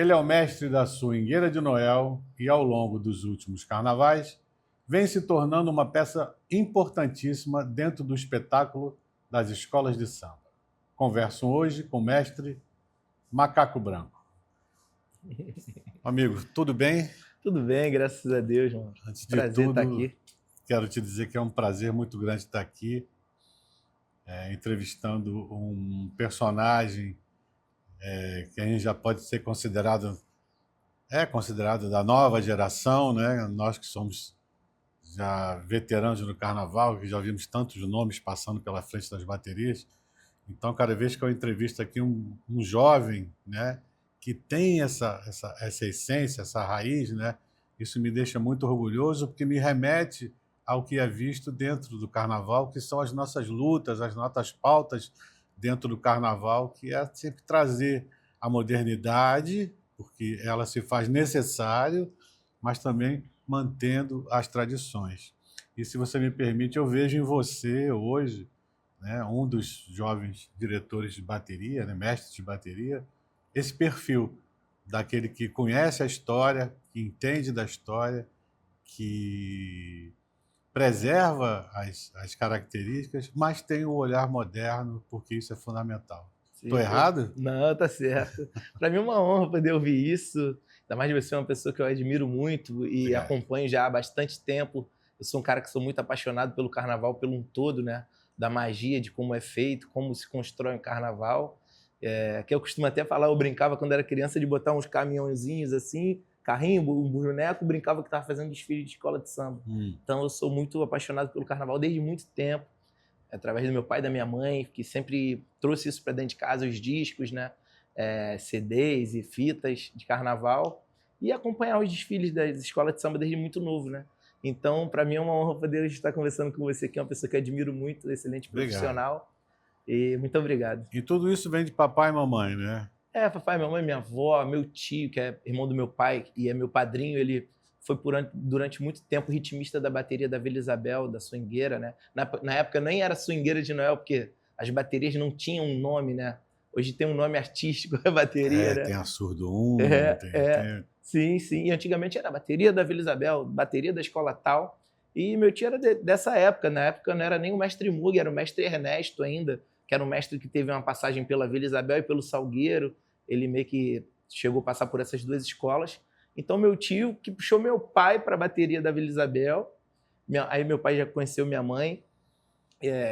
Ele é o mestre da swingueira de Noel e, ao longo dos últimos carnavais, vem se tornando uma peça importantíssima dentro do espetáculo das escolas de samba. Converso hoje com o mestre Macaco Branco. Amigo, tudo bem? Tudo bem, graças a Deus, mano. Antes de Prazer estar tudo, aqui. quero te dizer que é um prazer muito grande estar aqui, entrevistando um personagem que a gente já pode ser considerado da nova geração, né? Nós que somos já veteranos no carnaval, que já vimos tantos nomes passando pela frente das baterias. Então, cada vez que eu entrevisto aqui um jovem, né, que tem essa essência, essa raiz, né, isso me deixa muito orgulhoso, porque me remete ao que é visto dentro do carnaval, que são as nossas lutas, as nossas pautas dentro do carnaval, que é sempre trazer a modernidade, porque ela se faz necessário, mas também mantendo as tradições. E, se você me permite, eu vejo em você hoje, né, um dos jovens diretores de bateria, né, mestres de bateria, esse perfil daquele que conhece a história, que entende da história, que preserva as características, mas tem o olhar moderno, porque isso é fundamental. Estou errado? Não, tá certo. Para mim é uma honra poder ouvir isso. Ainda mais de você, uma pessoa que eu admiro muito e Obrigado. acompanho já há bastante tempo. Eu sou um cara que sou muito apaixonado pelo carnaval, pelo um todo, né? Da magia, de como é feito, como se constrói um carnaval. Que eu costumo até falar, eu brincava quando era criança de botar uns caminhãozinhos assim, carrinho, um boneco, brincava que estava fazendo desfile de escola de samba. Então eu sou muito apaixonado pelo carnaval desde muito tempo, através do meu pai e da minha mãe, que sempre trouxe isso para dentro de casa, os discos, né? CDs e fitas de carnaval, e acompanhar os desfiles das escolas de samba desde muito novo, né? Então, para mim é uma honra poder estar conversando com você, que é uma pessoa que eu admiro muito, excelente profissional. Obrigado. E muito obrigado. E tudo isso vem de papai e mamãe, né? Papai, minha mãe, minha avó, meu tio, que é irmão do meu pai e é meu padrinho, ele foi durante muito tempo ritmista da bateria da Vila Isabel, da swingueira, né? Na época nem era swingueira de Noel, porque as baterias não tinham um nome, né? Hoje tem um nome artístico a bateria, né? Tem a Surdo 1, tem... Sim, sim. E antigamente era a bateria da Vila Isabel, bateria da escola tal. E meu tio era dessa época. Na época não era nem o mestre Mug, era o mestre Ernesto ainda, que era um mestre que teve uma passagem pela Vila Isabel e pelo Salgueiro. Ele meio que chegou a passar por essas duas escolas. Então meu tio que puxou meu pai para a bateria da Vila Isabel. Aí meu pai já conheceu minha mãe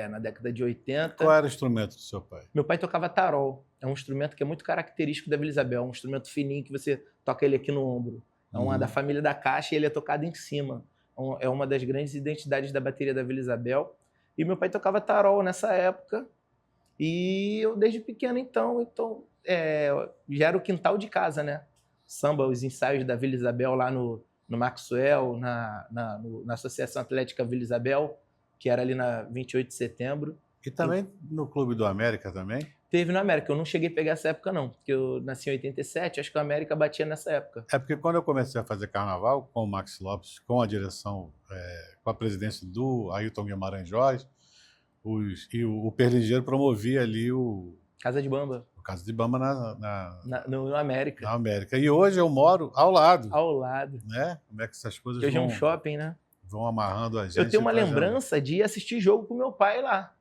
na década de 80. Qual era o instrumento do seu pai? Meu pai tocava tarol. É um instrumento que é muito característico da Vila Isabel. É um instrumento fininho que você toca ele aqui no ombro. É uma da família da caixa e ele é tocado em cima. É uma das grandes identidades da bateria da Vila Isabel. E meu pai tocava tarol nessa época. E eu desde pequeno, então já era o quintal de casa, né? Samba, os ensaios da Vila Isabel lá no Maxwell, na Associação Atlética Vila Isabel, que era ali na 28 de setembro. E também no Clube do América também? Teve no América. Eu não cheguei a pegar essa época, não. Porque eu nasci em 87, acho que o América batia nessa época. Porque quando eu comecei a fazer carnaval com o Max Lopes, com a direção, com a presidência do Ailton Guimarães Jorge, e o Perligeiro promovia ali o Casa de Bamba. O Casa de Bamba no América. Na América. E hoje eu moro ao lado. Ao lado. Né? Como é que essas coisas hoje é um shopping, né? Vão amarrando a gente. Eu tenho uma lembrança de ir assistir jogo com meu pai lá.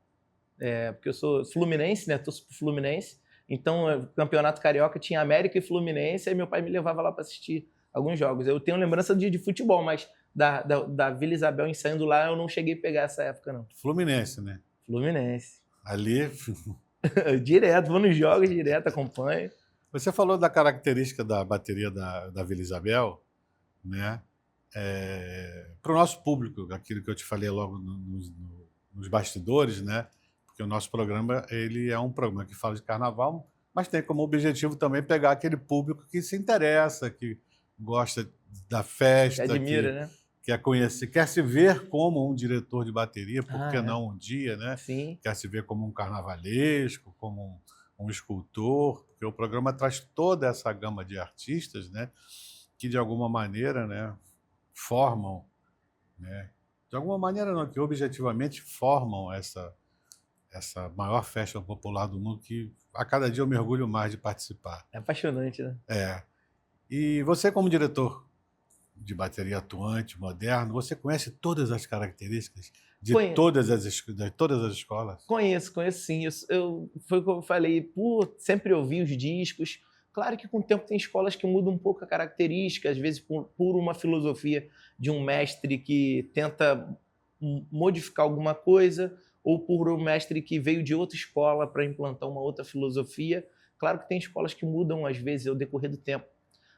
Porque eu sou fluminense, né? Torço pro Fluminense. Então, o Campeonato Carioca tinha América e Fluminense, aí meu pai me levava lá para assistir alguns jogos. Eu tenho lembrança de futebol, mas da Vila Isabel ensaiando lá, eu não cheguei a pegar essa época, não. Fluminense, né? Fluminense. Ali... Direto, vou nos jogos direto, acompanho. Você falou da característica da bateria da Vila Isabel, né? Para o nosso público, aquilo que eu te falei logo nos bastidores, né? Porque o nosso programa ele é um programa que fala de carnaval, mas tem como objetivo também pegar aquele público que se interessa, que gosta da festa, que admira, né? Quer conhecer, quer se ver como um diretor de bateria, por que não um dia, né? Sim. Quer se ver como um carnavalesco, como um escultor, porque o programa traz toda essa gama de artistas, né? Que de alguma maneira, né? Formam, né? De alguma maneira não, que objetivamente formam essa maior festa popular do mundo, que a cada dia eu mergulho mais de participar. É apaixonante, né? E você, como diretor de bateria atuante, moderno, você conhece todas as características de Conhe- de todas as escolas? Conheço sim. Foi o que eu falei, sempre ouvi os discos. Claro que com o tempo tem escolas que mudam um pouco a característica, às vezes por uma filosofia de um mestre que tenta modificar alguma coisa, ou por um mestre que veio de outra escola para implantar uma outra filosofia. Claro que tem escolas que mudam, às vezes, ao decorrer do tempo.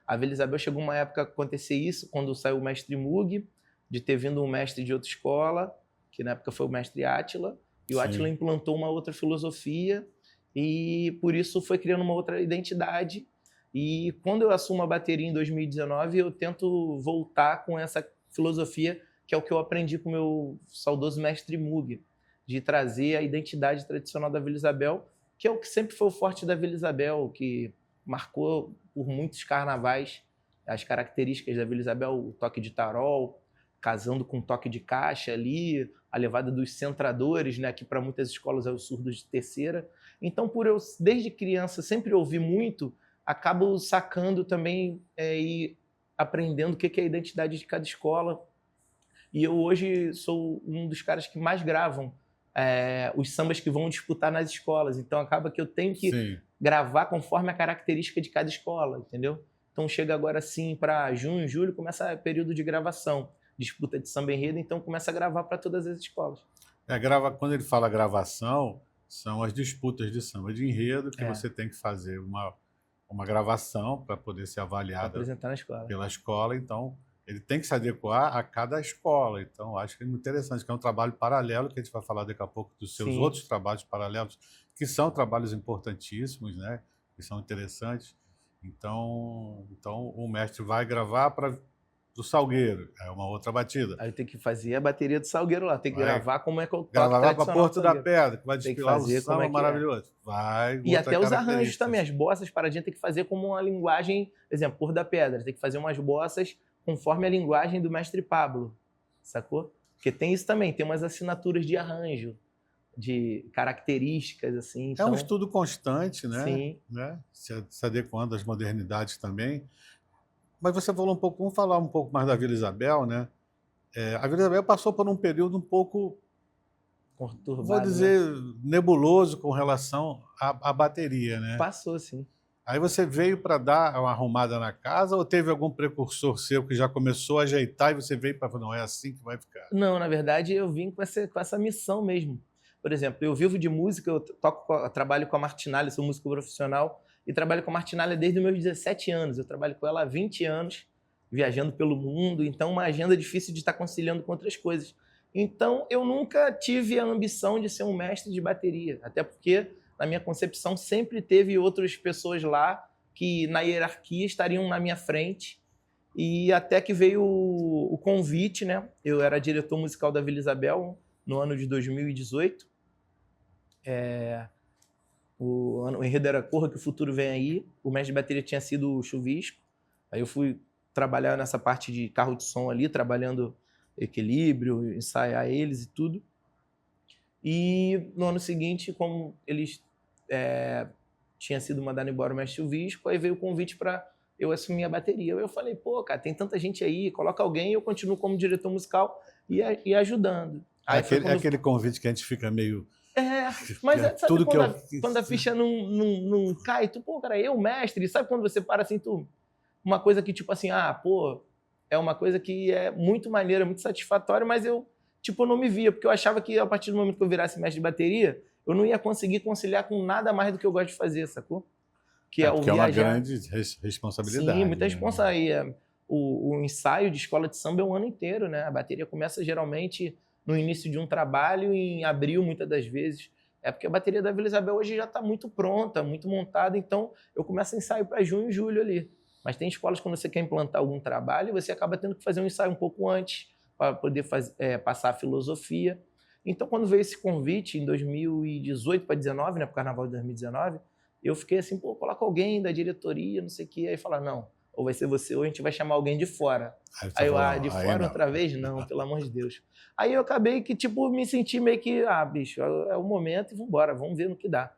A Vila Isabel chegou uma época a acontecer isso, quando saiu o mestre Mug, de ter vindo um mestre de outra escola, que na época foi o mestre Átila, e o Átila Sim. implantou uma outra filosofia e por isso foi criando uma outra identidade. E quando eu assumo a bateria em 2019, eu tento voltar com essa filosofia, que é o que eu aprendi com o meu saudoso mestre Mug, de trazer a identidade tradicional da Vila Isabel, que é o que sempre foi o forte da Vila Isabel, que marcou por muitos carnavais as características da Vila Isabel, o toque de tarol, casando com toque de caixa ali, a levada dos centradores, né, que para muitas escolas é o surdo de terceira. Então, por eu, desde criança, sempre ouvir muito, acabo sacando também e aprendendo o que é a identidade de cada escola. E eu hoje sou um dos caras que mais gravam os sambas que vão disputar nas escolas. Então, acaba que eu tenho que Sim. gravar conforme a característica de cada escola, entendeu? Então, chega agora sim para junho, julho, começa o período de gravação. Disputa de samba enredo, então começa a gravar para todas as escolas. Quando ele fala gravação, são as disputas de samba de enredo que É. você tem que fazer uma gravação para poder ser Pra avaliada apresentar na escola. pela escola. Então, ele tem que se adequar a cada escola. Então, acho que é muito interessante, que é um trabalho paralelo, que a gente vai falar daqui a pouco dos seus Sim. outros trabalhos paralelos, que são trabalhos importantíssimos, né? Que são interessantes. Então o mestre vai gravar para do Salgueiro, é uma outra batida. Aí tem que fazer a bateria do Salgueiro lá, tem que Vai gravar como é que eu toco Gravar para tradicional Porto do da Salgueiro. Pedra, que vai Tem que desfilar um fazer como samba é que é. maravilhoso. Vai, E outra até os arranjos característica. também, as bossas, paradinha tem que fazer como uma linguagem, por exemplo, Porto da Pedra, tem que fazer umas bossas conforme a linguagem do mestre Pablo, sacou? Porque tem isso também, tem umas assinaturas de arranjo, de características, assim. É Então, um estudo constante, né? sim, né? Se adequando às modernidades também. Mas você falou um pouco, vamos falar um pouco mais da Vila Isabel, né? A Vila Isabel passou por um período um pouco, conturbado, vou né? dizer, nebuloso com relação à bateria, né? Passou, sim. Aí você veio para dar uma arrumada na casa ou teve algum precursor seu que já começou a ajeitar e você veio para falar, não, é assim que vai ficar? Não, na verdade, eu vim com essa missão mesmo. Por exemplo, eu vivo de música, eu trabalho com a Martinalha, sou músico profissional e trabalho com a Martinalha desde os meus 17 anos. Eu trabalho com ela há 20 anos, viajando pelo mundo, então uma agenda difícil de estar conciliando com outras coisas. Então, eu nunca tive a ambição de ser um mestre de bateria, até porque, na minha concepção, sempre teve outras pessoas lá que, na hierarquia, estariam na minha frente. E até que veio o convite, né? Eu era diretor musical da Vila Isabel no ano de 2018. O enredo era Corra que o Futuro Vem Aí. O mestre de bateria tinha sido o Chuvisco. Aí eu fui trabalhar nessa parte de carro de som ali, trabalhando equilíbrio, ensaiar eles e tudo. E no ano seguinte, como eles tinha sido mandado embora o mestre Chuvisco, aí veio o convite para eu assumir a bateria. Eu falei, pô, cara, tem tanta gente aí, coloca alguém e eu continuo como diretor musical e ajudando. Aí Aquele convite que a gente fica meio... mas sabe tudo quando a ficha não cai? Tu, pô, cara, eu mestre, sabe quando você para assim, uma coisa que tipo assim, pô, é uma coisa que é muito maneira, muito satisfatória, mas eu, tipo, não me via, porque eu achava que a partir do momento que eu virasse mestre de bateria, eu não ia conseguir conciliar com nada mais do que eu gosto de fazer, sacou? Que é o porque é uma viajar. grande responsabilidade. Sim, muita né? responsabilidade. O ensaio de escola de samba é um ano inteiro, né? A bateria começa geralmente no início de um trabalho, em abril, muitas das vezes. É porque a bateria da Vila Isabel hoje já está muito pronta, muito montada, então eu começo a ensaio para junho e julho ali. Mas tem escolas que quando você quer implantar algum trabalho, você acaba tendo que fazer um ensaio um pouco antes, para poder passar a filosofia. Então, quando veio esse convite, em 2018 para 2019, né, para o Carnaval de 2019, eu fiquei assim, pô, coloca alguém da diretoria, não sei o quê. Aí falaram, não, ou vai ser você, ou a gente vai chamar alguém de fora. Aí eu, de fora outra vez? Não, pelo amor de Deus. Aí eu acabei que, tipo, me senti meio que, bicho, é o momento e vambora, vamos ver no que dá.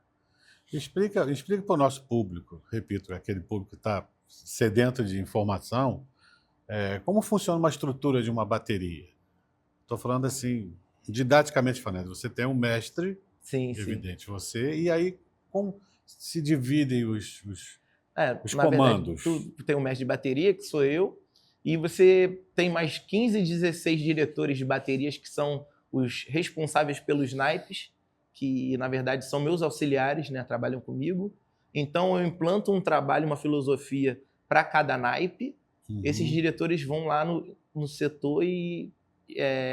Explica para o nosso público, repito, aquele público que está sedento de informação, como funciona uma estrutura de uma bateria? Estou falando assim, didaticamente falando, você tem um mestre, Sim, evidente, você, e aí como se dividem os na verdade, comandos? tu tem um mestre de bateria, que sou eu, e você tem mais 15, 16 diretores de baterias que são os responsáveis pelos naipes, que na verdade são meus auxiliares, né, trabalham comigo. Então eu implanto um trabalho, uma filosofia para cada naipe. Esses diretores vão lá no setor e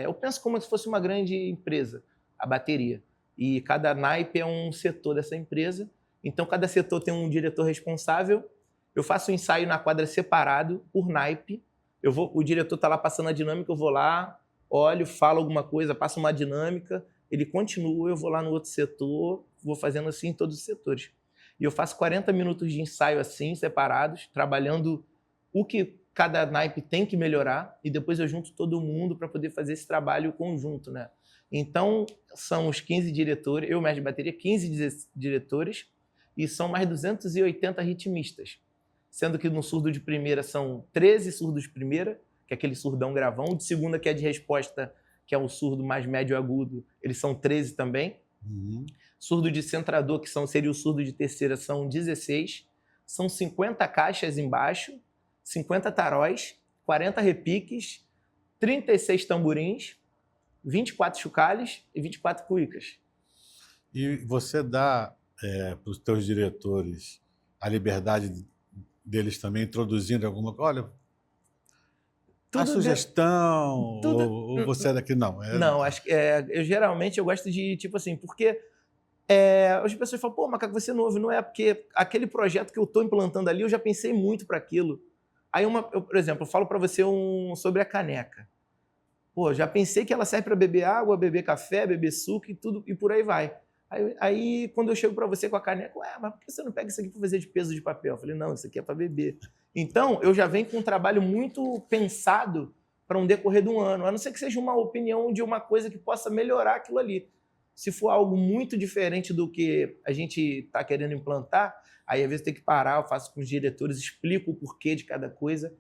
eu penso como se fosse uma grande empresa, a bateria. E cada naipe é um setor dessa empresa. Então cada setor tem um diretor responsável. Eu faço um ensaio na quadra separado por naipe. O diretor está lá passando a dinâmica, eu vou lá, olho, falo alguma coisa, passo uma dinâmica, ele continua, eu vou lá no outro setor, vou fazendo assim em todos os setores. E eu faço 40 minutos de ensaio assim, separados, trabalhando o que cada naipe tem que melhorar, e depois eu junto todo mundo para poder fazer esse trabalho conjunto, né? Então, são os 15 diretores, eu, mestre de bateria, 15 diretores, e são mais 280 ritmistas. Sendo que no surdo de primeira são 13 surdos de primeira, que é aquele surdão gravão. O de segunda, que é de resposta, que é o surdo mais médio agudo, eles são 13 também. Surdo de centrador, que seria o surdo de terceira, são 16. São 50 caixas embaixo, 50 taróis, 40 repiques, 36 tamborins, 24 chocalhos e 24 cuicas. E você dá para os teus diretores a liberdade deles também introduzindo alguma coisa? Olha, a sugestão, ou você é daqui? Não. Não, acho que eu geralmente eu gosto de, tipo assim, porque as pessoas falam, pô, Macaco, você não ouve. Não é porque aquele projeto que eu estou implantando ali, eu já pensei muito para aquilo. Aí, por exemplo, eu falo para você sobre a caneca. Pô, já pensei que ela serve para beber água, beber café, beber suco e tudo, e por aí vai. Aí quando eu chego para você com a caneca, mas por que você não pega isso aqui para fazer de peso de papel? Eu falei, não, isso aqui é para beber. Então, eu já venho com um trabalho muito pensado para um decorrer de um ano, a não ser que seja uma opinião de uma coisa que possa melhorar aquilo ali. Se for algo muito diferente do que a gente está querendo implantar, aí às vezes tem que parar, eu faço com os diretores, explico o porquê de cada coisa.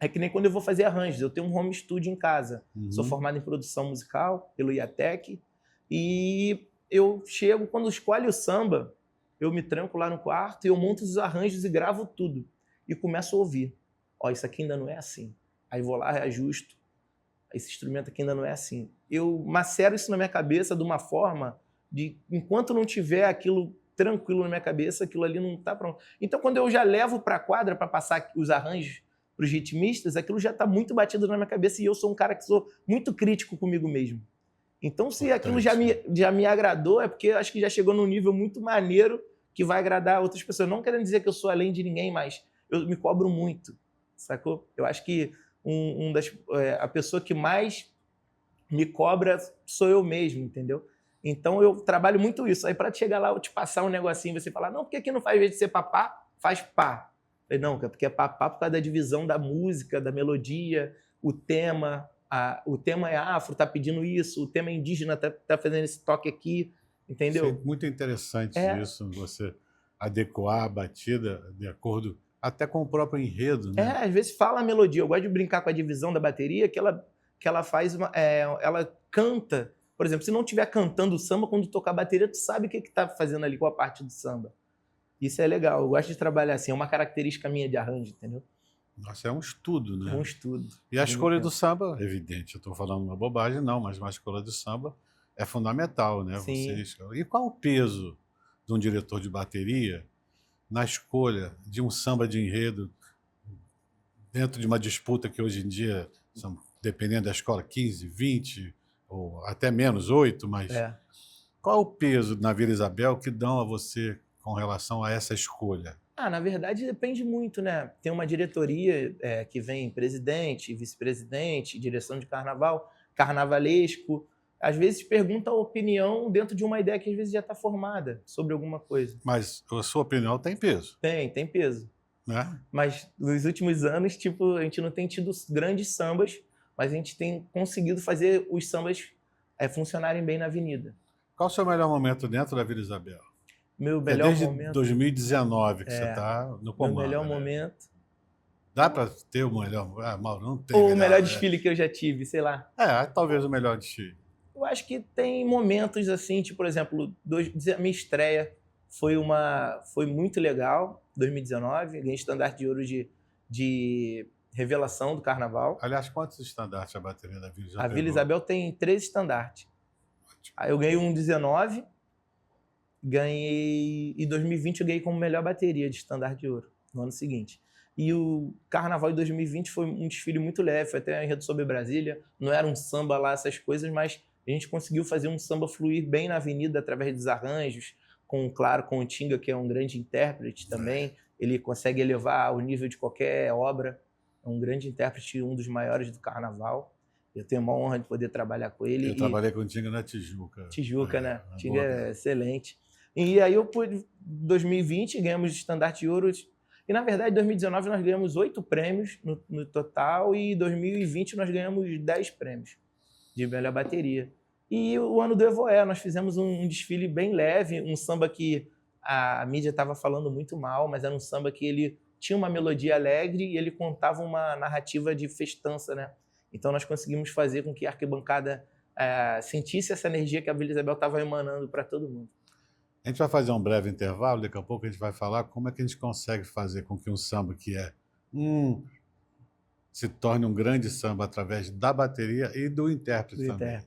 É que nem quando eu vou fazer arranjos, eu tenho um home studio em casa. Sou formado em produção musical pelo IATEC e eu chego, quando escolhe o samba, eu me tranco lá no quarto e eu monto os arranjos e gravo tudo. E começo a ouvir. Ó, isso aqui ainda não é assim. Aí vou lá, reajusto. Esse instrumento aqui ainda não é assim. Eu macero isso na minha cabeça de uma forma de, enquanto não tiver aquilo tranquilo na minha cabeça, aquilo ali não está pronto. Então, quando eu já levo para a quadra para passar os arranjos para os ritmistas, aquilo já está muito batido na minha cabeça e eu sou um cara que sou muito crítico comigo mesmo. Então, se aquilo já me agradou, é porque eu acho que já chegou num nível muito maneiro que vai agradar outras pessoas. Não querendo dizer que eu sou além de ninguém, mas eu me cobro muito, sacou? Eu acho que a pessoa que mais me cobra sou eu mesmo, entendeu? Então, eu trabalho muito isso. Aí, para chegar lá, eu te passar um negocinho, você falar, não, porque aqui não faz, ao invés de ser papá, faz pá. Eu falei, não, porque é papá por causa da divisão da música, da melodia, o tema é afro, tá pedindo isso, o tema é indígena, tá fazendo esse toque aqui, entendeu? Achei muito interessante isso, você adequar a batida de acordo até com o próprio enredo, né? Às vezes fala a melodia. Eu gosto de brincar com a divisão da bateria, que ela faz ela canta. Por exemplo, se não estiver cantando o samba, quando tocar a bateria, tu sabe o que tá fazendo ali com a parte do samba. Isso é legal, eu gosto de trabalhar assim, é uma característica minha de arranjo, entendeu? Nossa, é um estudo, né? É um estudo. E a escolha do samba, evidente, eu estou falando uma bobagem, não, mas uma escolha do samba é fundamental, né? Sim. E qual o peso de um diretor de bateria na escolha de um samba de enredo dentro de uma disputa que hoje em dia, dependendo da escola, 15, 20, ou até menos, 8, mas qual o peso na Vila Isabel que dão a você com relação a essa escolha? Na verdade depende muito, né? Tem uma diretoria que vem presidente, vice-presidente, direção de carnaval, carnavalesco. Às vezes pergunta a opinião dentro de uma ideia que às vezes já está formada sobre alguma coisa. Mas a sua opinião tem peso. Tem peso. Né? Mas nos últimos anos, tipo, a gente não tem tido grandes sambas, mas a gente tem conseguido fazer os sambas funcionarem bem na avenida. Qual o seu melhor momento dentro da Vila Isabel? Meu É melhor desde momento. 2019 que você está no Meu comando, melhor né? momento. Dá para ter o melhor? Ah, Mauro, não tem Ou o melhor né? desfile que eu já tive, sei lá. Talvez o melhor desfile. Eu acho que tem momentos assim, tipo, por exemplo, a minha estreia foi muito legal, 2019, ganhei estandarte de ouro de revelação do carnaval. Aliás, quantos estandartes a bateria da Vila já A pegou? Vila Isabel tem 13 estandartes. Aí eu ganhei um 19, ganhei. Em 2020 eu ganhei como melhor bateria de estandarte de ouro, no ano seguinte. E o carnaval de 2020 foi um desfile muito leve, foi até enredo sobre Brasília. Não era um samba lá, essas coisas, mas a gente conseguiu fazer um samba fluir bem na avenida através dos arranjos, claro, com o Tinga, que é um grande intérprete também. Ele consegue elevar o nível de qualquer obra. É um grande intérprete, um dos maiores do carnaval. Eu tenho uma honra de poder trabalhar com ele. Eu trabalhei com o Tinga na Tijuca. Tijuca, né? Tinga é excelente. E aí eu pude, 2020, ganhamos estandarte de ouro. E na verdade, em 2019 nós ganhamos 8 prêmios no total e em 2020 nós ganhamos 10 prêmios de melhor bateria. E o ano do Evoé, nós fizemos um desfile bem leve, um samba que a mídia estava falando muito mal, mas era um samba que ele tinha uma melodia alegre e ele contava uma narrativa de festança, né? Então nós conseguimos fazer com que a arquibancada sentisse essa energia que a Vila Isabel estava emanando para todo mundo. A gente vai fazer um breve intervalo, daqui a pouco a gente vai falar como é que a gente consegue fazer com que um samba que se torne um grande samba através da bateria e do intérprete também.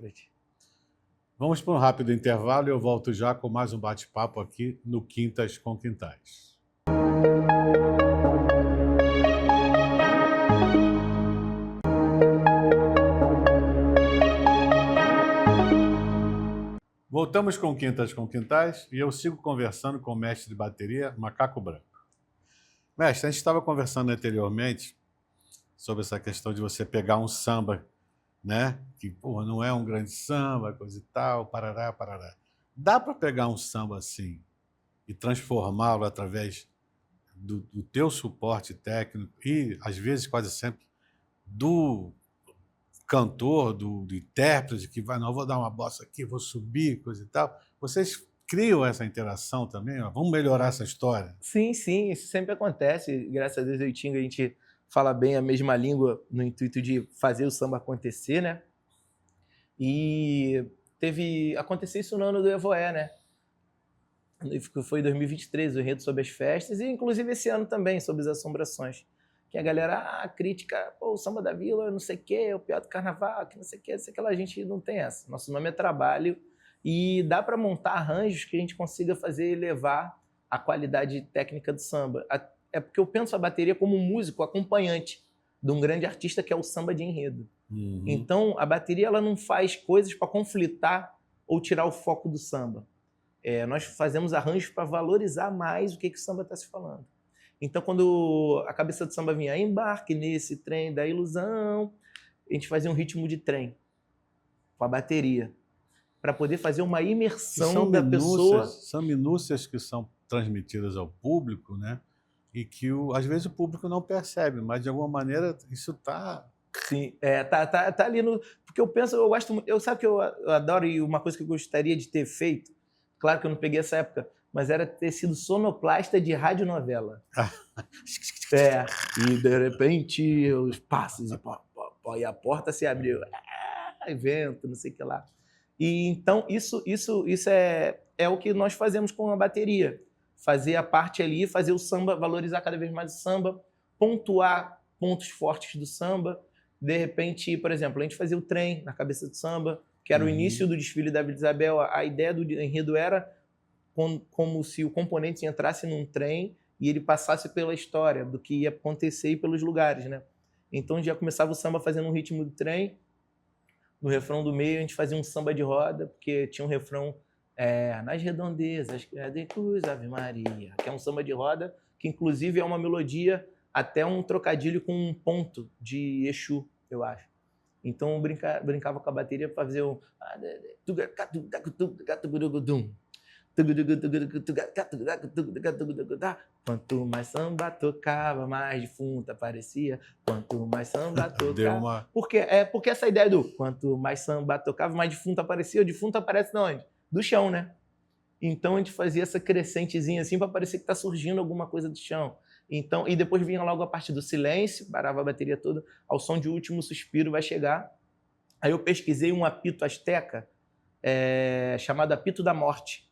Vamos para um rápido intervalo e eu volto já com mais um bate-papo aqui no Quintas com Quintais. Voltamos com Quintas com Quintais e eu sigo conversando com o mestre de bateria, Macaco Branco. Mestre, a gente estava conversando anteriormente sobre essa questão de você pegar um samba, né? Que não é um grande samba, coisa e tal, parará, parará. Dá para pegar um samba assim e transformá-lo através do teu suporte técnico e, às vezes, quase sempre, do cantor, do intérprete que vai, não, vou dar uma bossa aqui, vou subir, coisa e tal. Vocês criam essa interação também? Ó, vamos melhorar essa história? Sim, isso sempre acontece. Graças a Deus, eu e o Tinga, a gente fala bem a mesma língua no intuito de fazer o samba acontecer, né? E aconteceu isso no ano do Evoé, né? Foi em 2023, o enredo sobre as festas, e inclusive esse ano também, sobre as assombrações. Que a galera, crítica, o samba da Vila, não sei o quê, o pior do carnaval, que não sei o quê, não sei o que lá, a gente não tem essa. Nosso nome é trabalho e dá para montar arranjos que a gente consiga fazer elevar a qualidade técnica do samba. É porque eu penso a bateria como um músico acompanhante de um grande artista que é o samba de enredo. Uhum. Então, a bateria ela não faz coisas para conflitar ou tirar o foco do samba. Nós fazemos arranjos para valorizar mais o que o samba está se falando. Então, quando a cabeça do samba vinha, embarque nesse trem da ilusão, a gente fazia um ritmo de trem com a bateria, para poder fazer uma imersão da pessoa. São minúcias que são transmitidas ao público, né? E que às vezes o público não percebe, mas de alguma maneira isso está... Sim, tá ali no... Porque eu penso, eu gosto muito... Sabe que eu adoro e uma coisa que eu gostaria de ter feito, claro que eu não peguei essa época, mas era ter sido sonoplasta de radionovela. E de repente os passos e a porta se abriu. Vento, não sei o que lá. E então isso é o que nós fazemos com a bateria. Fazer a parte ali, fazer o samba, valorizar cada vez mais o samba, pontuar pontos fortes do samba. De repente, por exemplo, a gente fazia o trem na cabeça do samba, que era o início do desfile da Vila Isabel. A ideia do enredo era como se o componente entrasse num trem e ele passasse pela história do que ia acontecer e pelos lugares, né? Então já começava o samba fazendo um ritmo do trem. No refrão do meio a gente fazia um samba de roda, porque tinha um refrão nas redondezas, de cruz, Ave Maria, que é um samba de roda, que inclusive é uma melodia, até um trocadilho com um ponto de Exu, eu acho. Então eu brincava com a bateria para fazer um... Quanto mais samba tocava, mais defunto aparecia. Quanto mais samba tocava... Porque essa ideia do quanto mais samba tocava, mais defunto aparecia. O defunto aparece de onde? Do chão, né? Então a gente fazia essa crescentezinha assim para parecer que tá surgindo alguma coisa do chão. Então, e depois vinha logo a parte do silêncio, parava a bateria toda, ao som de Último Suspiro vai chegar. Aí eu pesquisei um apito asteca chamado apito da morte,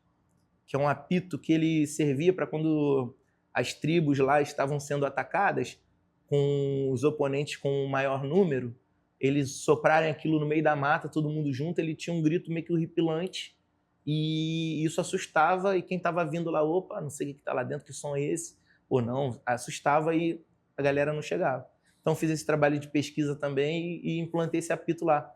que é um apito que ele servia para quando as tribos lá estavam sendo atacadas, com os oponentes com um maior número, eles soprarem aquilo no meio da mata, todo mundo junto, ele tinha um grito meio que horripilante, e isso assustava, e quem estava vindo lá, opa, não sei o que está lá dentro, que som é esse? Ou não, assustava e a galera não chegava. Então fiz esse trabalho de pesquisa também e implantei esse apito lá.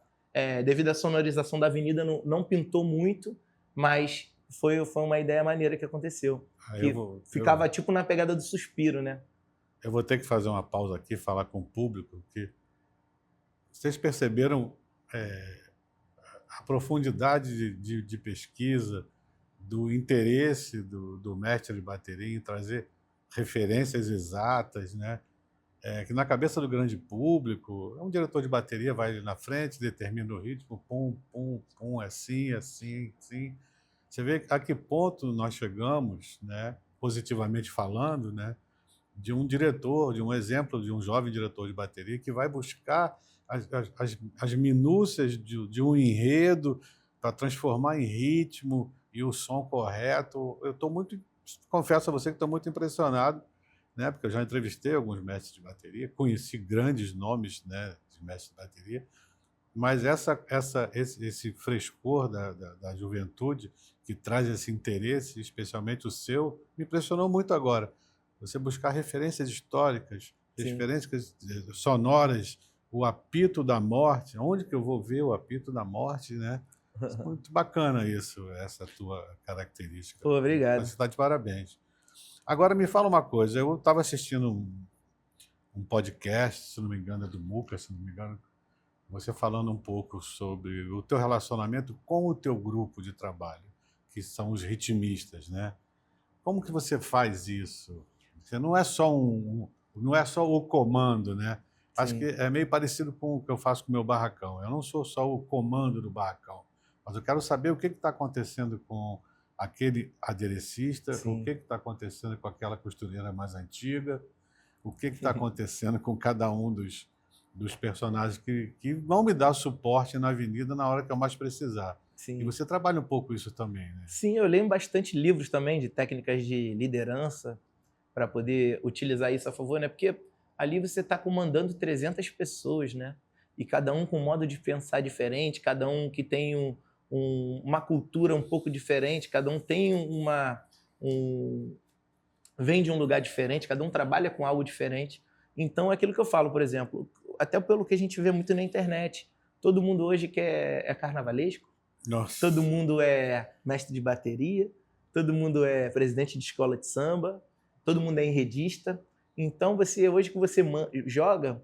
Devido à sonorização da avenida, não pintou muito, mas foi uma ideia maneira que aconteceu. Que ficava tipo na pegada do Suspiro, né? Eu vou ter que fazer uma pausa aqui, falar com o público, que vocês perceberam a profundidade de pesquisa, do interesse do mestre de bateria em trazer referências exatas, né? Que na cabeça do grande público, um diretor de bateria vai ali na frente, determina o ritmo, pum, pum, pum, assim, assim, assim. Você vê a que ponto nós chegamos, né, positivamente falando, né, de um diretor, de um exemplo de um jovem diretor de bateria que vai buscar as minúcias de um enredo para transformar em ritmo e o som correto. Eu estou muito, confesso a você que estou muito impressionado, né, porque eu já entrevistei alguns mestres de bateria, conheci grandes nomes, né, de mestres de bateria, mas esse frescor da juventude que traz esse interesse, especialmente o seu, me impressionou muito agora. Você buscar referências históricas, referências sonoras, o apito da morte. Onde que eu vou ver o apito da morte, né? Muito bacana isso, essa tua característica. Pô, obrigado. Você está de parabéns. Agora me fala uma coisa, eu estava assistindo um podcast, se não me engano é do Muca, se não me engano, você falando um pouco sobre o teu relacionamento com o teu grupo de trabalho, que são os ritmistas, né? Como que você faz isso? Você não é só não é só o comando, né? Acho que é meio parecido com o que eu faço com o meu barracão. Eu não sou só o comando do barracão, mas eu quero saber o que está acontecendo com aquele aderecista, o que está acontecendo com aquela costureira mais antiga, o que está acontecendo com cada um dos personagens que vão me dar suporte na avenida na hora que eu mais precisar. Sim. E você trabalha um pouco isso também, né? Sim, eu leio bastante livros também de técnicas de liderança para poder utilizar isso a favor, né? Porque ali você está comandando 300 pessoas, né? E cada um com um modo de pensar diferente, cada um que tem uma cultura um pouco diferente, cada um tem vem de um lugar diferente, cada um trabalha com algo diferente. Então, é aquilo que eu falo, por exemplo, até pelo que a gente vê muito na internet, todo mundo hoje é carnavalesco, Nossa. todo mundo é mestre de bateria, todo mundo é presidente de escola de samba, todo mundo é enredista. Então, hoje que você joga,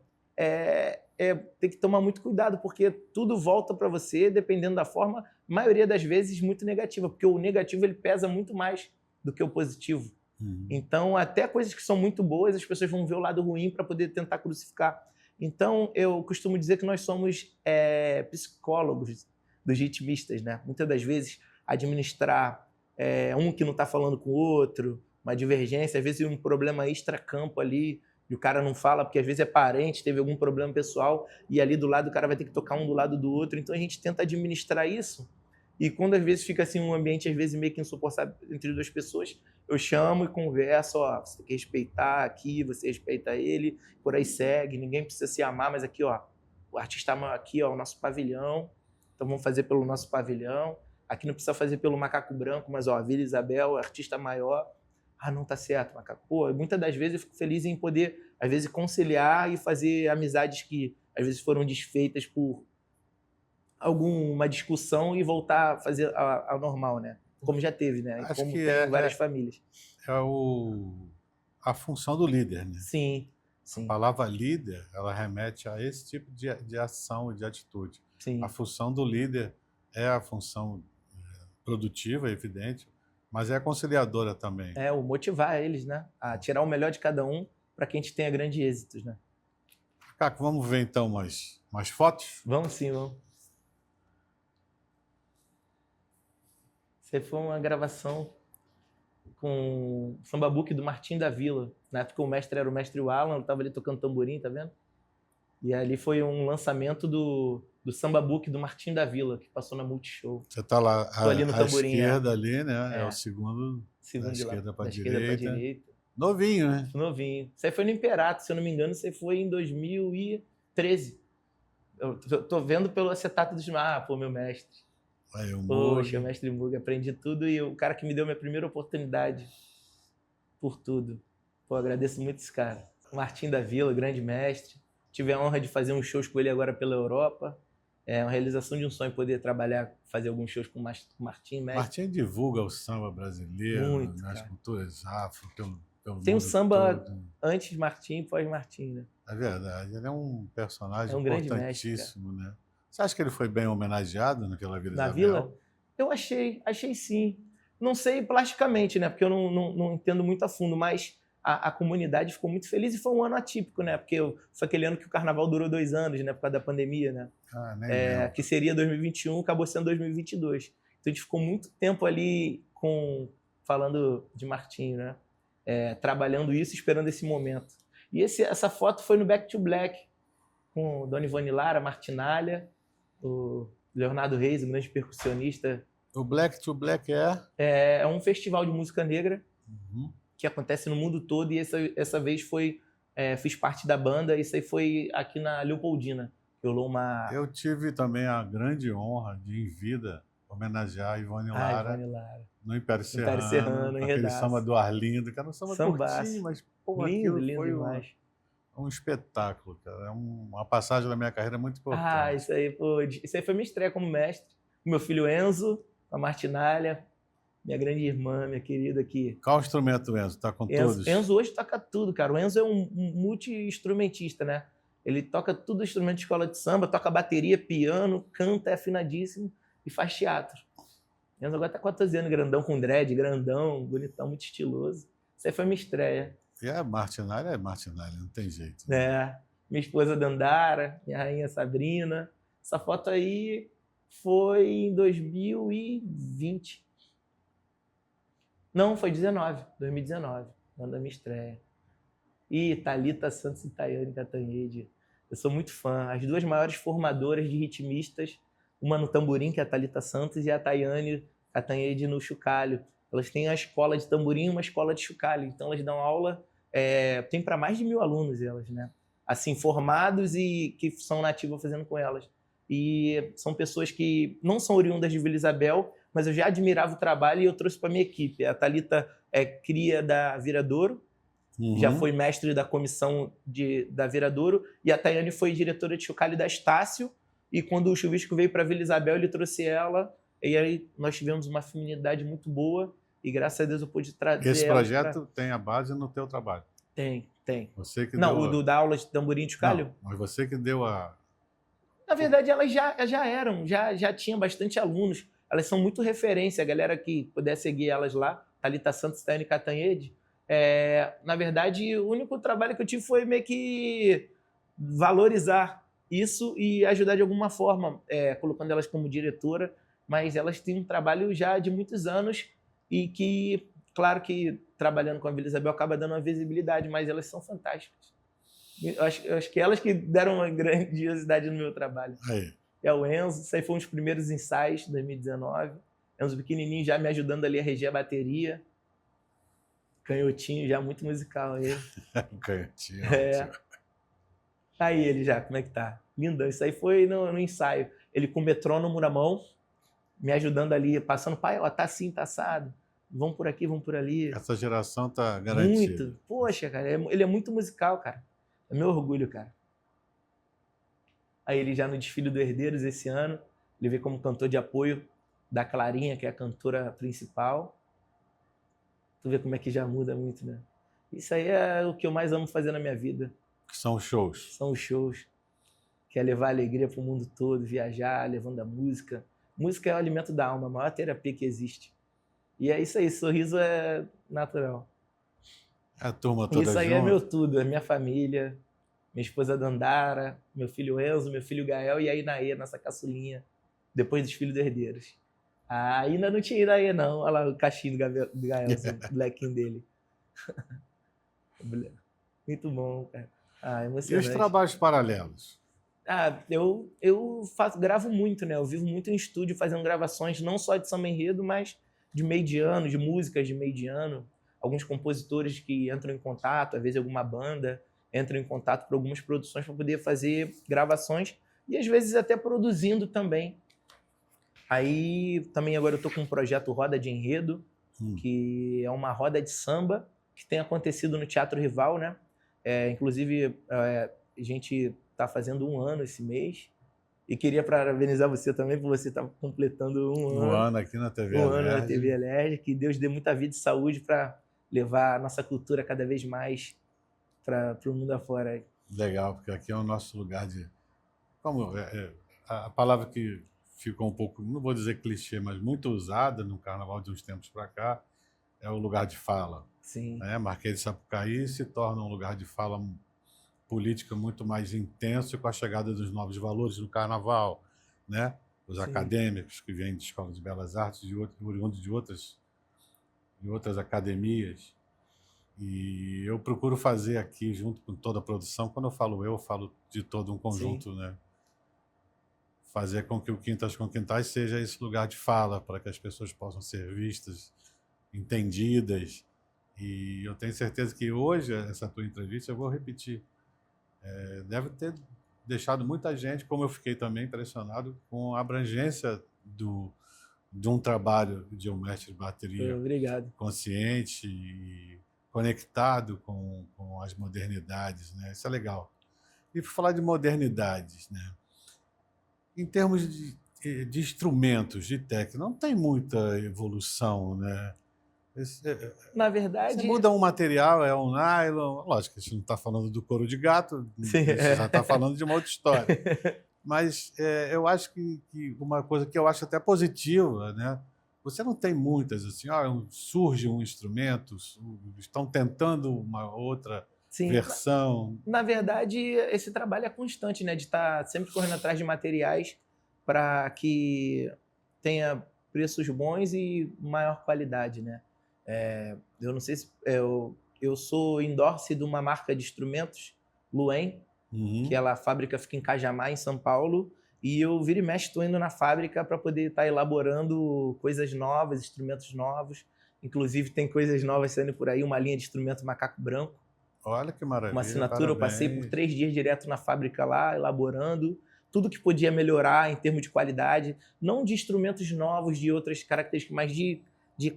tem que tomar muito cuidado, porque tudo volta para você, dependendo da forma, maioria das vezes muito negativa, porque o negativo ele pesa muito mais do que o positivo. Então, até coisas que são muito boas, as pessoas vão ver o lado ruim para poder tentar crucificar. Então, eu costumo dizer que nós somos psicólogos dos ritmistas, né? Muitas das vezes, administrar um que não está falando com o outro, uma divergência, às vezes um problema extra-campo ali, e o cara não fala porque às vezes é parente, teve algum problema pessoal, e ali do lado o cara vai ter que tocar um do lado do outro. Então, a gente tenta administrar isso. E quando às vezes fica assim um ambiente às vezes meio que insuportável entre duas pessoas, eu chamo e converso, ó, você tem que respeitar aqui, você respeita ele, por aí segue, ninguém precisa se amar, mas aqui, ó, o artista aqui, ó, o nosso pavilhão, então vamos fazer pelo nosso pavilhão, aqui não precisa fazer pelo Macaco Branco, mas ó, Vila Isabel, artista maior, não tá certo, Macaco. Pô, muitas das vezes eu fico feliz em poder, às vezes, conciliar e fazer amizades que às vezes foram desfeitas por alguma discussão e voltar a fazer ao normal, né? Como já teve, né? Acho como que tem várias famílias. A função do líder, né? Sim. A palavra líder, ela remete a esse tipo de ação e de atitude. Sim. A função do líder é a função produtiva, é evidente, mas é conciliadora também. O motivar eles, né? A tirar o melhor de cada um para que a gente tenha grandes êxitos, né? Caco, vamos ver então mais fotos? Vamos sim, vamos. Isso aí foi uma gravação com o Samba Book do Martim da Vila. Na época o mestre era o mestre Alan, ele tava ali tocando tamborim, tá vendo? E ali foi um lançamento do Samba Book do Martim da Vila, que passou na Multishow. Você está lá Tô ali no à tamborim, esquerda ali, né? É o É. segundo da Segundo de lá, esquerda para da a esquerda pra direita. direita. Novinho, né? Novinho. Isso aí foi no Imperato, se eu não me engano, isso aí foi em 2013. Eu tô vendo pelo acetato dos... Ah, pô, meu mestre. Aí o Poxa, Moog. mestre Mug, aprendi tudo e o cara que me deu minha primeira oportunidade por tudo. Pô, agradeço muito esse cara. O Martim da Vila, grande mestre. Tive a honra de fazer uns shows com ele agora pela Europa. É uma realização de um sonho poder trabalhar, fazer alguns shows com o Martim, mestre. Martim divulga o samba brasileiro, Muito, nas cara. culturas afro, pelo Tem o mundo samba todo. antes de Martim e pós-Martim, né? É verdade, ele é um personagem É um grande mestre, importantíssimo, né? Você acha que ele foi bem homenageado naquela Vila Na Isabel? Vila? Eu achei sim. Não sei plasticamente, né? Porque eu não entendo muito a fundo, mas a comunidade ficou muito feliz e foi um ano atípico, né? Porque foi aquele ano que o carnaval durou 2 anos, né? Por causa da pandemia, né? Ah, nem lembro. Que seria 2021, acabou sendo 2022. Então a gente ficou muito tempo ali falando de Martinho, né? Trabalhando isso, esperando esse momento. E essa foto foi no Back to Black, com Dona Ivone Lara, Martinalha, o Leonardo Reis, um grande percussionista. O Black to Black é? É um festival de música negra Uhum. que acontece no mundo todo e essa vez fiz parte da banda. Isso aí foi aqui na Leopoldina. Rolou uma... Eu tive também a grande honra de, em vida, homenagear a Ivone Lara Ivone Lara. no Império Império Serrano, em com aquele Redaço. samba do Arlindo, que era um samba Sambaço. curtinho, mas pô, Lindo, aquilo lindo foi demais. um espetáculo, cara. É uma passagem da minha carreira muito importante. Isso aí foi minha estreia como mestre. Meu filho Enzo, a Martinalha, minha grande irmã, minha querida aqui. Qual instrumento, Enzo? Tá com todos? Enzo hoje toca tudo, cara. O Enzo é um multi-instrumentista, né? Ele toca tudo instrumento de escola de samba, toca bateria, piano, canta, é afinadíssimo e faz teatro. O Enzo agora tá 14 anos, grandão com dread, grandão, bonitão, muito estiloso. Isso aí foi minha estreia. E a Martinalha é Martinalha, não tem jeito. Né? Minha esposa Dandara, minha rainha Sabrina. Essa foto aí foi em 2020. Não, foi 2019, ano da minha estreia. E Thalita Santos e Tayane Catanhede. Eu sou muito fã. As duas maiores formadoras de ritmistas, uma no tamborim, que é a Thalita Santos, e a Tayane Catanhede no chocalho. Elas têm a escola de tamborim e uma escola de chocalho. Então elas dão aula, tem para mais de 1.000 alunos elas, né? Assim, formados e que são nativos fazendo com elas. E são pessoas que não são oriundas de Vila Isabel, mas eu já admirava o trabalho e eu trouxe para minha equipe. A Thalita é cria da Viradouro, já foi mestre da comissão da Viradouro, e a Tayane foi diretora de chocalho da Estácio, e quando o Chuvisco veio para Vila Isabel, ele trouxe ela, e aí nós tivemos uma afinidade muito boa, e graças a Deus eu pude trazer Esse projeto tem a base no teu trabalho? Tem. Você que Não, deu o da aula de tamborim de chocalho? Não, mas você que deu a... Na verdade, elas já eram, já tinham bastante alunos. Elas são muito referência. A galera que puder seguir elas lá, Thalita Santos e Tayane Catanhede. Na verdade, o único trabalho que eu tive foi meio que valorizar isso e ajudar de alguma forma, colocando elas como diretora. Mas elas têm um trabalho já de muitos anos e que, claro que trabalhando com a Vila Isabel acaba dando uma visibilidade, mas elas são fantásticas. Eu acho que elas que deram uma grandiosidade no meu trabalho. Aí. É o Enzo, isso aí foi um dos primeiros ensaios de 2019. Enzo pequenininho já me ajudando ali a reger a bateria. Canhotinho já muito musical aí. Canhotinho. Aí ele já, como é que tá? Lindão, isso aí foi no ensaio. Ele com o metrônomo na mão, me ajudando ali, passando, pai, ó, tá assim, tá assado. Vamos por aqui, vamos por ali. Essa geração tá garantida. Muito. Poxa, cara, ele é muito musical, cara. É meu orgulho, cara. Aí ele já no desfile do Herdeiros esse ano, ele veio como cantor de apoio da Clarinha, que é a cantora principal. Tu vê como é que já muda muito, né? Isso aí é o que eu mais amo fazer na minha vida. Que são os shows. São os shows. Que é levar alegria pro mundo todo, viajar, levando a música. Música é o alimento da alma, a maior terapia que existe. E é isso aí, sorriso é natural. A turma toda Isso aí junto. é meu tudo, é minha família, minha esposa Dandara, meu filho Enzo, meu filho Gael e a Inaê, nossa caçulinha, depois dos filhos herdeiros. Ah, ainda não tinha ido aí, não. Olha lá o cachinho do Gaelson, o blequinho dele. Muito bom, cara. Ah, E os emocionante. trabalhos paralelos? Ah, eu gravo muito, né? Eu vivo muito em estúdio fazendo gravações, não só de samba enredo, mas de meio de ano, de músicas de meio de ano. Alguns compositores que entram em contato, às vezes alguma banda entra em contato para algumas produções para poder fazer gravações e às vezes até produzindo também. Aí também agora eu tô com um projeto Roda de Enredo, que é uma roda de samba que tem acontecido no Teatro Rival, né? Inclusive, a gente está fazendo 1 ano esse mês. E queria parabenizar você também por você estar completando um Um ano, ano aqui na TV um ano na TV Alerj. Alerj. Que Deus dê muita vida e saúde para levar a nossa cultura cada vez mais para o mundo afora. Legal, porque aqui é o nosso lugar de... Como a palavra que ficou um pouco, não vou dizer clichê, mas muito usada no carnaval de uns tempos para cá, é o lugar de fala. Sim. Né? Marquês de Sapucaí se torna um lugar de fala política muito mais intenso com a chegada dos novos valores no carnaval, né? Os Sim. acadêmicos que vêm de escolas de belas artes, oriundos de outras academias. E eu procuro fazer aqui, junto com toda a produção, quando eu falo de todo um conjunto, Sim. né? Fazer com que o Quintas com Quintais seja esse lugar de fala, para que as pessoas possam ser vistas, entendidas. E eu tenho certeza que hoje, essa tua entrevista, eu vou repetir, deve ter deixado muita gente, como eu fiquei também impressionado com a abrangência de um trabalho de um mestre de bateria Obrigado. consciente e conectado com as modernidades, né? Isso é legal. E por falar de modernidades, né? Em termos de instrumentos, de técnica, não tem muita evolução, né? Na Você verdade, muda um material, é um nylon, lógico, a gente não está falando do couro de gato, sim, a gente já está falando de uma outra história. Mas eu acho que uma coisa que eu acho até positiva, né? Você não tem muitas, assim, surge um instrumento, estão tentando uma outra sim. versão. Na verdade, esse trabalho é constante, né? De estar sempre correndo atrás de materiais para que tenha preços bons e maior qualidade, né? Eu não sei se eu sou endorse de uma marca de instrumentos, Luen, que a fábrica fica em Cajamar, em São Paulo, e eu vira e mexe estou indo na fábrica para poder estar elaborando coisas novas, instrumentos novos. Inclusive tem coisas novas saindo por aí, uma linha de instrumento macaco branco. Olha que maravilha, Uma assinatura, parabéns. eu passei por 3 dias direto na fábrica lá, elaborando tudo que podia melhorar em termos de qualidade, não de instrumentos novos, de outras características, mas de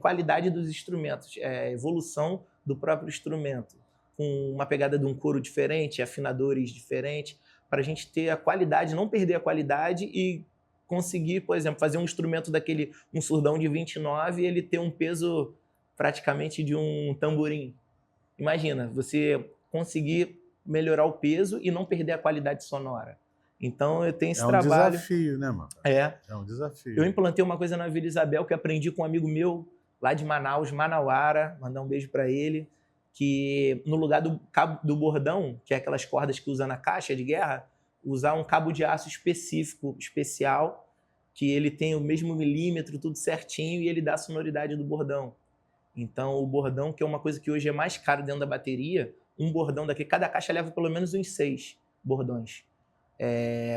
qualidade dos instrumentos, evolução do próprio instrumento, com uma pegada de um couro diferente, afinadores diferentes, para a gente ter a qualidade, não perder a qualidade e conseguir, por exemplo, fazer um instrumento daquele, um surdão de 29 e ele ter um peso praticamente de um tamborim. Imagina, você conseguir melhorar o peso e não perder a qualidade sonora. Então eu tenho esse trabalho. É um desafio, né, mano? É um desafio. Eu implantei uma coisa na Vila Isabel que aprendi com um amigo meu lá de Manaus, Manauara, mandar um beijo para ele, que no lugar do cabo do bordão, que é aquelas cordas que usa na caixa de guerra, usar um cabo de aço específico, especial, que ele tem o mesmo milímetro, tudo certinho, e ele dá a sonoridade do bordão. Então, o bordão, que é uma coisa que hoje é mais caro dentro da bateria, um bordão daqui, cada caixa leva pelo menos uns 6 bordões.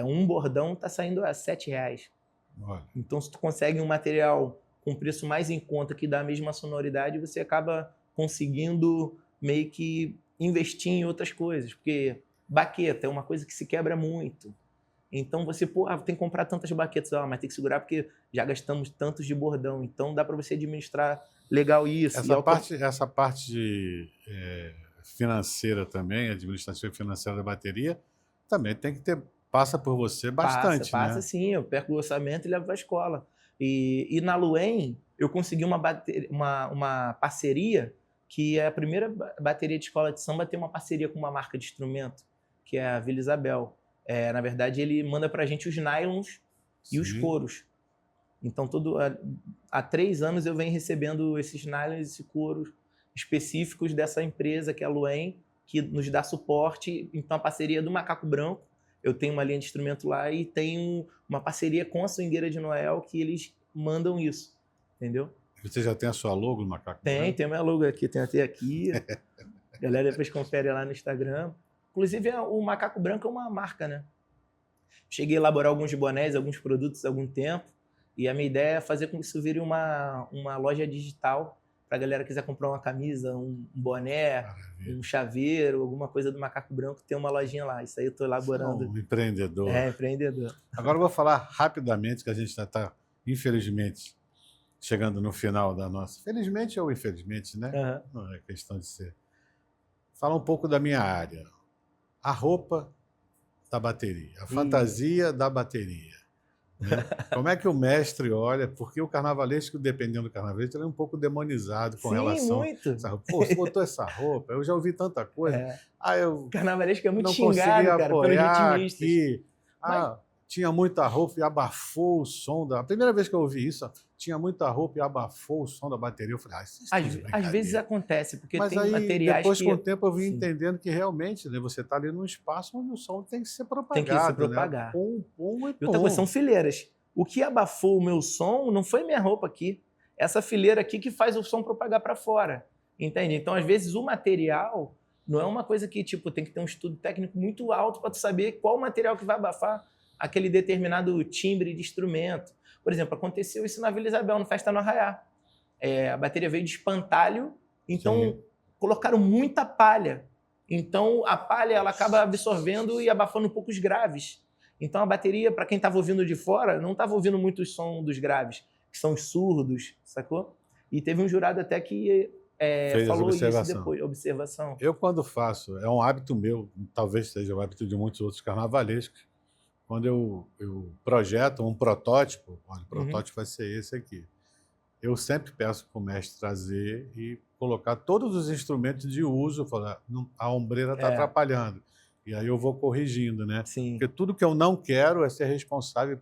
Um bordão está saindo a R$7. Olha. Então, se tu consegue um material com preço mais em conta que dá a mesma sonoridade, você acaba conseguindo meio que investir em outras coisas, porque baqueta é uma coisa que se quebra muito. Então você, tem que comprar tantas baquetas, mas tem que segurar porque já gastamos tantos de bordão. Então dá para você administrar legal isso. Essa parte financeira também, administrativa financeira da bateria, também tem que ter, passa por você bastante, passa, né? Sim, eu perco o orçamento e levo para a escola. E na Luen, eu consegui uma parceria, que é a primeira bateria de escola de samba a ter uma parceria com uma marca de instrumento, que é a Vila Isabel. Na verdade, ele manda para a gente os nylons e os couros. Então, há 3 anos eu venho recebendo esses nylons e esses couros específicos dessa empresa, que é a Luen, que nos dá suporte. Então, a parceria do Macaco Branco, eu tenho uma linha de instrumento lá e tenho uma parceria com a Swingueira de Noel, que eles mandam isso, entendeu? Você já tem a sua logo no Macaco Branco? Tem a minha logo aqui, tem até aqui. A galera depois confere lá no Instagram. Inclusive, o Macaco Branco é uma marca, né? Cheguei a elaborar alguns bonés, alguns produtos há algum tempo, e a minha ideia é fazer com que isso vire uma loja digital para a galera que quiser comprar uma camisa, um boné, um chaveiro, alguma coisa do Macaco Branco, ter uma lojinha lá. Isso aí eu estou elaborando. Um empreendedor. Empreendedor. Agora eu vou falar rapidamente, que a gente já está, infelizmente, chegando no final da nossa... Felizmente ou infelizmente, né? Uhum. Não é questão de ser. Falar um pouco da minha área. A roupa da bateria, a fantasia da bateria. Né? Como é que o mestre olha? Porque o carnavalesco, dependendo do carnavalesco, ele é um pouco demonizado com relação muito. a essa roupa. Pô, você botou essa roupa, eu já ouvi tanta coisa. O carnavalesco é muito não xingado, consegui cara, pelos apoiar ritmistas. aqui. Tinha muita roupa e abafou o som da... A primeira vez que eu ouvi isso, tinha muita roupa e abafou o som da bateria. Eu falei, às vezes acontece, porque mas tem aí, materiais depois, que... com o tempo, eu vim entendendo que realmente, né, você está ali num espaço onde o som tem que ser propagado. Tem que se propagar. Né? Pum, pum e outra coisa, são fileiras. O que abafou o meu som não foi minha roupa aqui. Essa fileira aqui que faz o som propagar para fora. Entende? Então, às vezes, o material não é uma coisa que tipo, tem que ter um estudo técnico muito alto para tu saber qual material que vai abafar aquele determinado timbre de instrumento. Por exemplo, aconteceu isso na Vila Isabel, no Festa no Arraiá. A bateria veio de espantalho, então colocaram muita palha. Então, a palha ela acaba absorvendo e abafando um pouco os graves. Então, a bateria, para quem estava ouvindo de fora, não estava ouvindo muito o som dos graves, que são os surdos, sacou? E teve um jurado até que falou isso depois, observação. Eu, quando faço, é um hábito meu, talvez seja o hábito de muitos outros carnavalescos, quando eu projeto um protótipo, olha, o protótipo vai ser esse aqui. Eu sempre peço para o mestre trazer e colocar todos os instrumentos de uso, falar, a ombreira está atrapalhando. E aí eu vou corrigindo, né? Sim. Porque tudo que eu não quero é ser responsável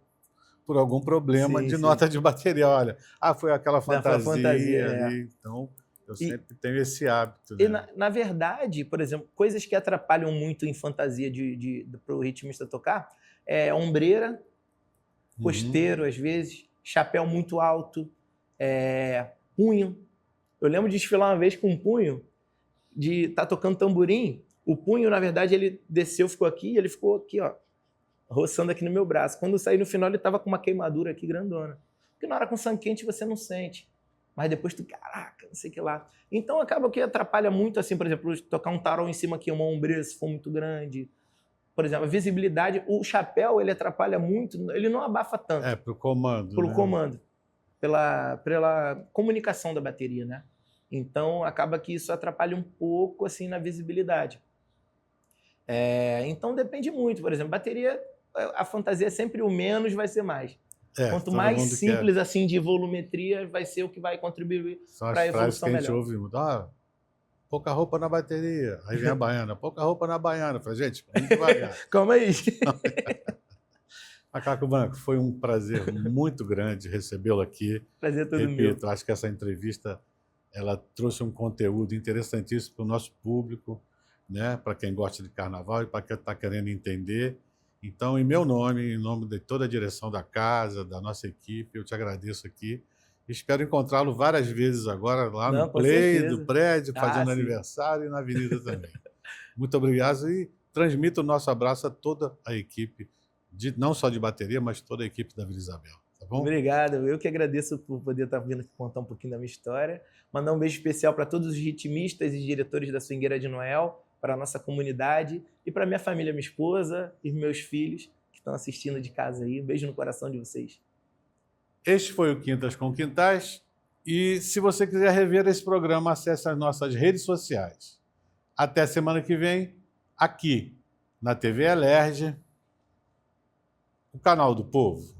por algum problema de nota de bateria. Olha, foi aquela fantasia ali. Então, eu sempre tenho esse hábito. E, né? na verdade, por exemplo, coisas que atrapalham muito em fantasia para o ritmista tocar, ombreira, costeiro, às vezes, chapéu muito alto, punho. Eu lembro de desfilar uma vez com um punho, de estar tocando tamborim. O punho, na verdade, ele desceu, ficou aqui, e ele ficou aqui, ó, roçando aqui no meu braço. Quando eu saí no final, ele estava com uma queimadura aqui grandona. Porque na hora com sangue quente você não sente. Mas depois tu, caraca, não sei o que lá. Então acaba que atrapalha muito, assim, por exemplo, tocar um tarol em cima aqui, uma ombreira, se for muito grande. Por exemplo, a visibilidade, o chapéu, ele atrapalha muito, ele não abafa tanto. Pro comando. Pro comando. Pela comunicação da bateria, né? Então acaba que isso atrapalha um pouco, assim, na visibilidade. Então depende muito. Por exemplo, bateria, a fantasia é sempre o menos vai ser mais. Quanto mais simples assim de volumetria, vai ser o que vai contribuir para a evolução melhor. São as frases que a gente ouve, pouca roupa na bateria. Aí vem a baiana, pouca roupa na baiana. Eu falei, gente, vamos devagar. Calma aí. Macaco Branco, foi um prazer muito grande recebê-lo aqui. Prazer todo meu. Acho que essa entrevista ela trouxe um conteúdo interessantíssimo para o nosso público, né? Para quem gosta de carnaval e para quem está querendo entender. Então, em meu nome, em nome de toda a direção da casa, da nossa equipe, eu te agradeço aqui. Espero encontrá-lo várias vezes agora lá no play do prédio, fazendo aniversário e na avenida também. Muito obrigado e transmito o nosso abraço a toda a equipe, não só de bateria, mas toda a equipe da Vila Isabel. Tá bom? Obrigado. Eu que agradeço por poder estar vindo aqui contar um pouquinho da minha história. Mandar um beijo especial para todos os ritmistas e diretores da Swingueira de Noel, para a nossa comunidade e para minha família, minha esposa e meus filhos que estão assistindo de casa aí. Um beijo no coração de vocês. Este foi o Quintas com Quintais e se você quiser rever esse programa, acesse as nossas redes sociais. Até semana que vem, aqui na TV Alerj, o canal do povo.